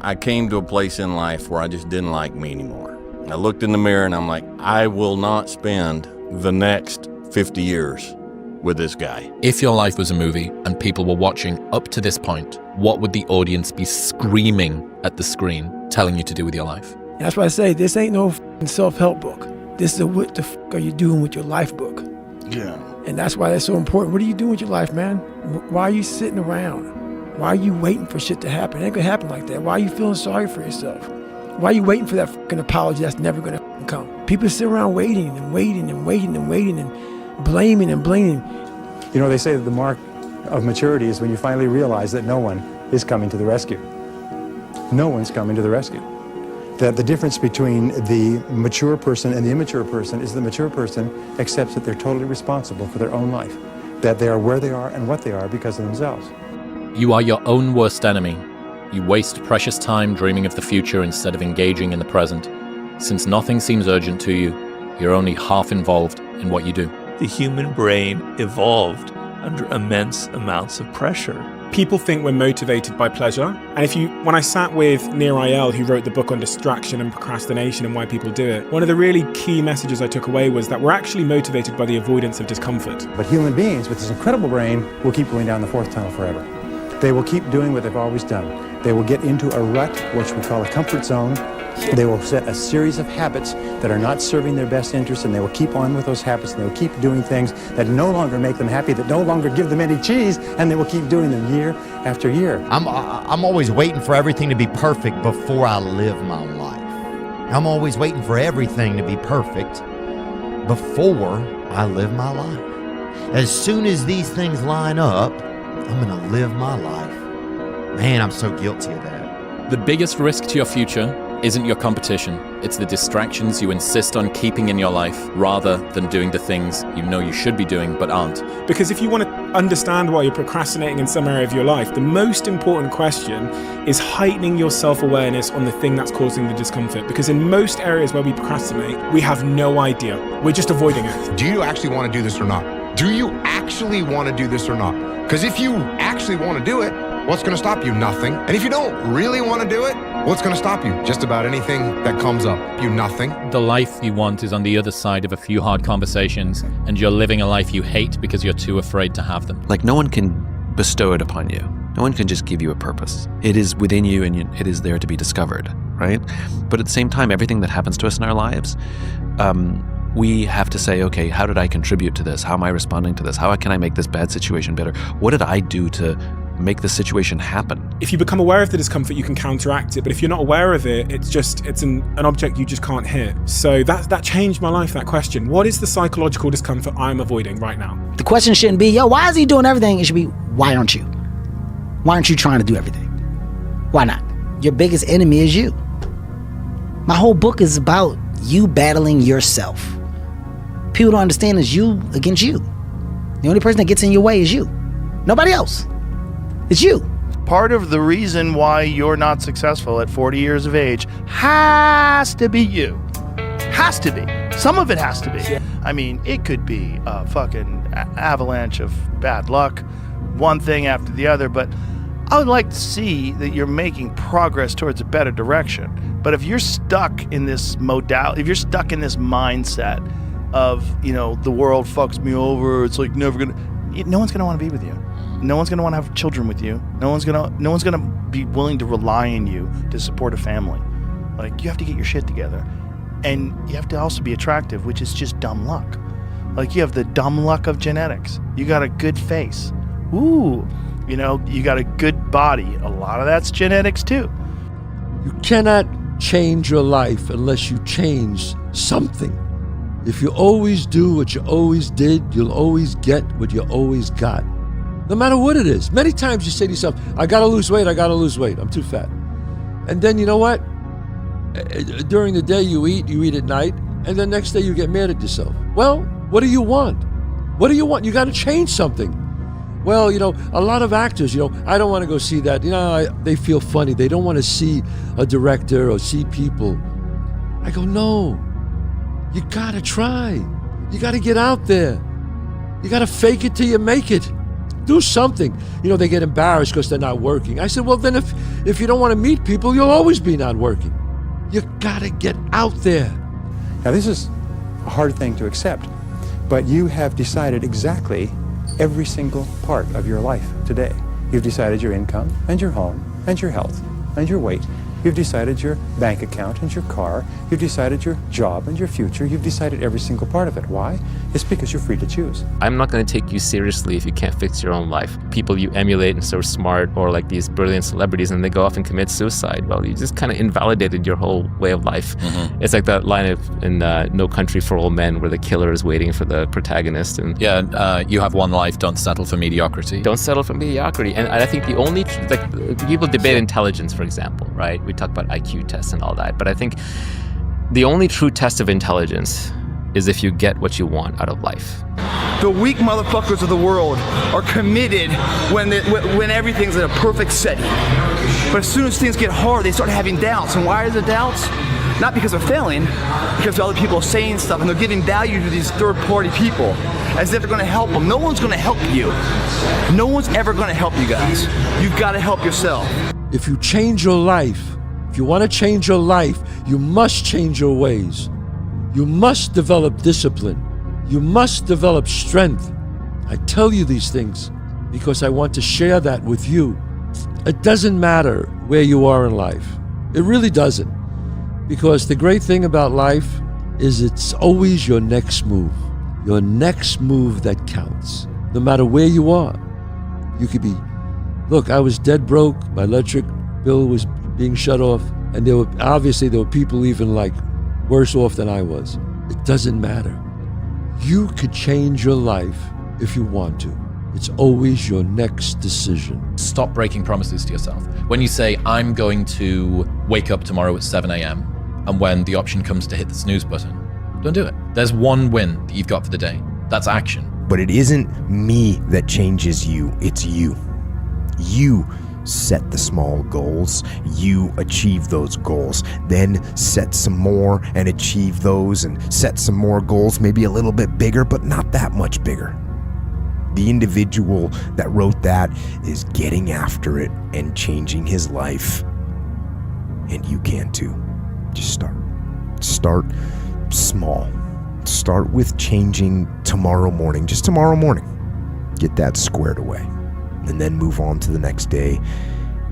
I came to a place in life where I just didn't like me anymore. I looked in the mirror and I'm like, I will not spend the next 50 years with this guy. If your life was a movie and people were watching up to this point, what would the audience be screaming at the screen, telling you to do with your life? That's why I say this ain't no self-help book. This is a what the are you doing with your life book. Yeah. And that's why that's so important. What are you doing with your life, man? Why are you sitting around? Why are you waiting for shit to happen? It ain't gonna happen like that. Why are you feeling sorry for yourself? Why are you waiting for that fucking apology that's never gonna come? People sit around waiting and waiting and waiting and waiting and blaming and blaming. You know, they say that the mark of maturity is when you finally realize that no one is coming to the rescue. No one's coming to the rescue. That the difference between the mature person and the immature person is the mature person accepts that they're totally responsible for their own life, that they are where they are and what they are because of themselves. You are your own worst enemy. You waste precious time dreaming of the future instead of engaging in the present. Since nothing seems urgent to you, you're only half involved in what you do. The human brain evolved under immense amounts of pressure. People think we're motivated by pleasure. And when I sat with Nir Eyal, who wrote the book on distraction and procrastination and why people do it, one of the really key messages I took away was that we're actually motivated by the avoidance of discomfort. But human beings with this incredible brain will keep going down the fourth tunnel forever. They will keep doing what they've always done. They will get into a rut, which we call a comfort zone. They will set a series of habits that are not serving their best interests, and they will keep on with those habits, and they will keep doing things that no longer make them happy, that no longer give them any cheese, and they will keep doing them year after year. I'm always waiting for everything to be perfect before I live my life. I'm always waiting for everything to be perfect before I live my life. As soon as these things line up, I'm gonna live my life. Man, I'm so guilty of that. The biggest risk to your future isn't your competition. It's the distractions you insist on keeping in your life rather than doing the things you know you should be doing but aren't. Because if you want to understand why you're procrastinating in some area of your life, the most important question is heightening your self-awareness on the thing that's causing the discomfort. Because in most areas where we procrastinate, we have no idea. We're just avoiding it. Do you actually want to do this or not? Do you actually want to do this or not? Because if you actually want to do it, what's going to stop you? Nothing. And if you don't really want to do it, what's going to stop you? Just about anything that comes up. You nothing. The life you want is on the other side of a few hard conversations, and you're living a life you hate because you're too afraid to have them. Like, no one can bestow it upon you. No one can just give you a purpose. It is within you, and it is there to be discovered, right? But at the same time, everything that happens to us in our lives, we have to say, okay, how did I contribute to this? How am I responding to this? How can I make this bad situation better? What did I do to make the situation happen? If you become aware of the discomfort, you can counteract it. But if you're not aware of it, it's an object you just can't hit. So that changed my life, that question. What is the psychological discomfort I'm avoiding right now? The question shouldn't be, yo, why is he doing everything? It should be, why aren't you? Why aren't you trying to do everything? Why not? Your biggest enemy is you. My whole book is about you battling yourself. People don't understand it's you against you. The only person that gets in your way is you. Nobody else. It's you. Part of the reason why you're not successful at 40 years of age has to be you. Has to be. Some of it has to be. I mean, it could be a fucking avalanche of bad luck, one thing after the other, but I would like to see that you're making progress towards a better direction. But if you're stuck in this modality, if you're stuck in this mindset of, the world fucks me over, it's like never gonna, no one's gonna want to be with you. No one's gonna want to have children with you. No one's gonna be willing to rely on you to support a family. Like, you have to get your shit together. And you have to also be attractive, which is just dumb luck. Like, you have the dumb luck of genetics. You got a good face. Ooh, you got a good body. A lot of that's genetics too. You cannot change your life unless you change something. If you always do what you always did, you'll always get what you always got. No matter what it is. Many times you say to yourself, I gotta lose weight, I'm too fat. And then you know what? During the day you eat at night, and the next day you get mad at yourself. Well, what do you want? What do you want? You gotta change something. Well, a lot of actors, I don't want to go see that. They feel funny. They don't want to see a director or see people. I go, no. You gotta try. You gotta get out there. You gotta fake it till you make it. Do something. You know, they get embarrassed because they're not working. I said, well, then if you don't want to meet people, you'll always be not working. You gotta get out there. Now, this is a hard thing to accept, but you have decided exactly every single part of your life today. You've decided your income and your home and your health and your weight. You've decided your bank account and your car. You've decided your job and your future. You've decided every single part of it. Why? It's because you're free to choose. I'm not going to take you seriously if you can't fix your own life. People you emulate and so smart, or like these brilliant celebrities, and they go off and commit suicide. Well, you just kind of invalidated your whole way of life. Mm-hmm. It's like that line in No Country for Old Men where the killer is waiting for the protagonist. And you have one life, don't settle for mediocrity. Don't settle for mediocrity. And I think the only, people debate intelligence, for example, right? We talk about IQ tests and all that, but I think the only true test of intelligence is if you get what you want out of life. The weak motherfuckers of the world are committed when everything's in a perfect setting. But as soon as things get hard, they start having doubts. And why are there doubts? Not because they're failing, because other people are saying stuff and they're giving value to these third-party people as if they're going to help them. No one's going to help you. No one's ever going to help you guys. You've got to help yourself. If you change your life, if you want to change your life, you must change your ways. You must develop discipline. You must develop strength. I tell you these things because I want to share that with you. It doesn't matter where you are in life. It really doesn't. Because the great thing about life is it's always your next move. Your next move that counts. No matter where you are. You could be, look, I was dead broke. My electric bill was being shut off. And there were people even like worse off than I was. It doesn't matter. You could change your life if you want to. It's always your next decision. Stop breaking promises to yourself. When you say, I'm going to wake up tomorrow at 7 a.m., and when the option comes to hit the snooze button, don't do it. There's one win that you've got for the day. That's action. But it isn't me that changes you, it's you. You set the small goals, you achieve those goals, then set some more and achieve those, and set some more goals, maybe a little bit bigger, but not that much bigger. The individual that wrote that is getting after it and changing his life. And you can too. Just start. Start small. Start with changing tomorrow morning, just tomorrow morning. Get that squared away. And then move on to the next day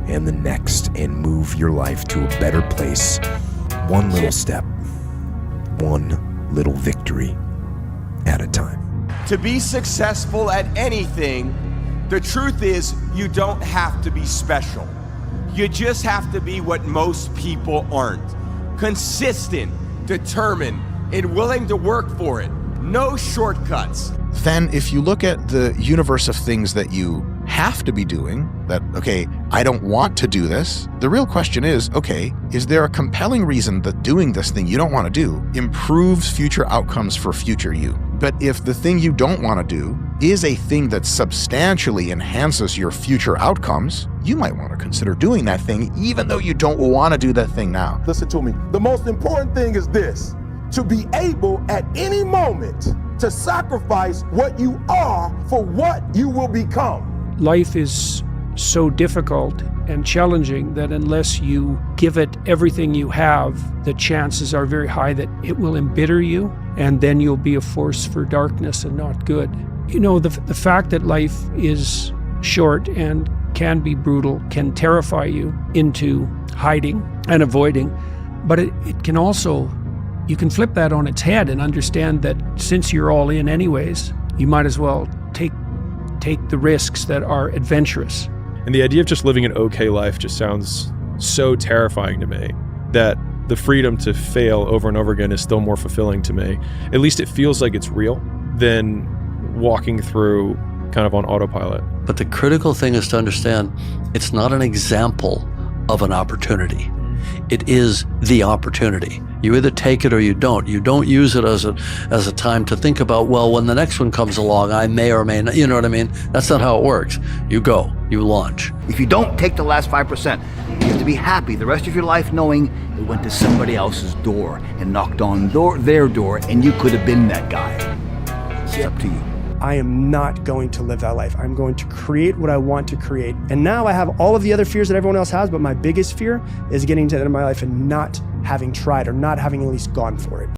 and the next, and move your life to a better place. One little step, one little victory at a time. To be successful at anything, the truth is you don't have to be special. You just have to be what most people aren't. Consistent, determined, and willing to work for it. No shortcuts. Then if you look at the universe of things that you have to be doing, that, okay, I don't want to do this, the real question is, okay, is there a compelling reason that doing this thing you don't want to do improves future outcomes for future you? But if the thing you don't want to do is a thing that substantially enhances your future outcomes, you might want to consider doing that thing even though you don't want to do that thing now. Listen to me. The most important thing is this: to be able at any moment to sacrifice what you are for what you will become. Life is so difficult and challenging that unless you give it everything you have, the chances are very high that it will embitter you, and then you'll be a force for darkness and not good. You know, the fact that life is short and can be brutal can terrify you into hiding and avoiding, but it can also, you can flip that on its head and understand that since you're all in anyways, you might as well take the risks that are adventurous. And the idea of just living an okay life just sounds so terrifying to me, that the freedom to fail over and over again is still more fulfilling to me. At least it feels like it's real than walking through kind of on autopilot. But the critical thing is to understand it's not an example of an opportunity. It is the opportunity. You either take it or you don't. You don't use it as a time to think about, well, when the next one comes along, I may or may not, you know what I mean? That's not how it works. You go, you launch. If you don't take the last 5%, you have to be happy the rest of your life knowing it went to somebody else's door and knocked on their door, and you could have been that guy. It's up to you. I am not going to live that life. I'm going to create what I want to create. And now I have all of the other fears that everyone else has, but my biggest fear is getting to the end of my life and not having tried or not having at least gone for it.